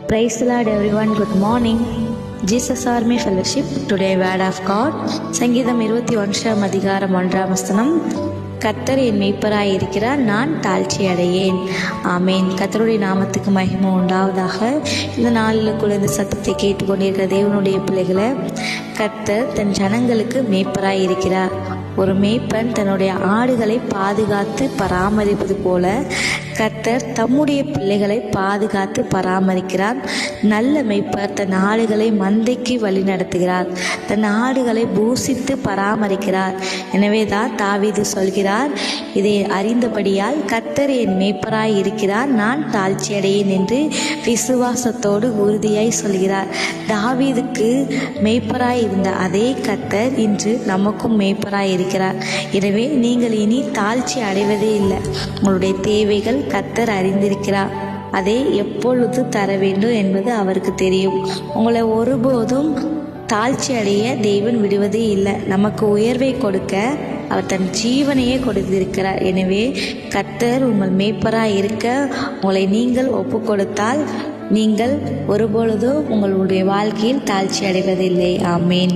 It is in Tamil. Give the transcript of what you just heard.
Praise the Lord everyone. Good morning. Jesus Army Fellowship. Today word of God. சங்கீதம் 21 அதிகாரம் 1 வசனம். கர்த்தர் என் மேய்ப்பராய் இருக்கிறார், நான் தாழ்ச்சி அடையேன். ஆமேன். கர்த்தருடைய நாமத்துக்கு மகிமை உண்டாவதாக. இந்த நாளிலுக்குள்ள இந்த சத்தத்தை கேட்டுக்கொண்டிருக்கிற தேவனுடைய பிள்ளைகளை, கர்த்தர் தன் ஜனங்களுக்கு மேய்ப்பராய் இருக்கிறார். ஒரு மேய்ப்பன் தன்னுடைய ஆடுகளை பாதுகாத்து பராமரிப்பது போல கர்த்தர் தம்முடைய பிள்ளைகளை பாதுகாத்து பராமரிக்கிறார். நல்ல மேய்ப்பர் தன் ஆடுகளை மந்தைக்கு வழி நடத்துகிறார், தன் ஆடுகளை பூசித்து பராமரிக்கிறார். எனவே தான் தாவீது சொல்கிறார், இதை அறிந்தபடியால் கர்த்தர் என் மேய்ப்பராய் இருக்கிறார், நான் தாழ்ச்சி அடையேன் என்று விசுவாசத்தோடு உறுதியாய் சொல்கிறார். தாவீதுக்கு மேய்ப்பராய் இருந்த அதே கர்த்தர் இன்று நமக்கும் மேய்ப்பராய் இருக்கிறார். எனவே நீங்கள் இனி தாழ்ச்சி அடைவதே இல்லை. உங்களுடைய தேவைகள் கர்த்தர் அறிந்திருக்கிறார். அதை எப்பொழுது தர வேண்டும் என்பது அவருக்கு தெரியும். உங்களை ஒருபோதும் தாழ்ச்சி அடைய தேவன் விடுவதே இல்லை. நமக்கு உயர்வை கொடுக்க அவர் தன் ஜீவனையே கொடுத்திருக்கிறார். எனவே கர்த்தர் உங்கள் மேய்ப்பராய் இருக்க உங்களை நீங்கள் ஒப்பு கொடுத்தால் நீங்கள் ஒருபொழுதும் உங்களுடைய வாழ்க்கையில் தாழ்ச்சி அடைவதில்லை. ஆமேன்.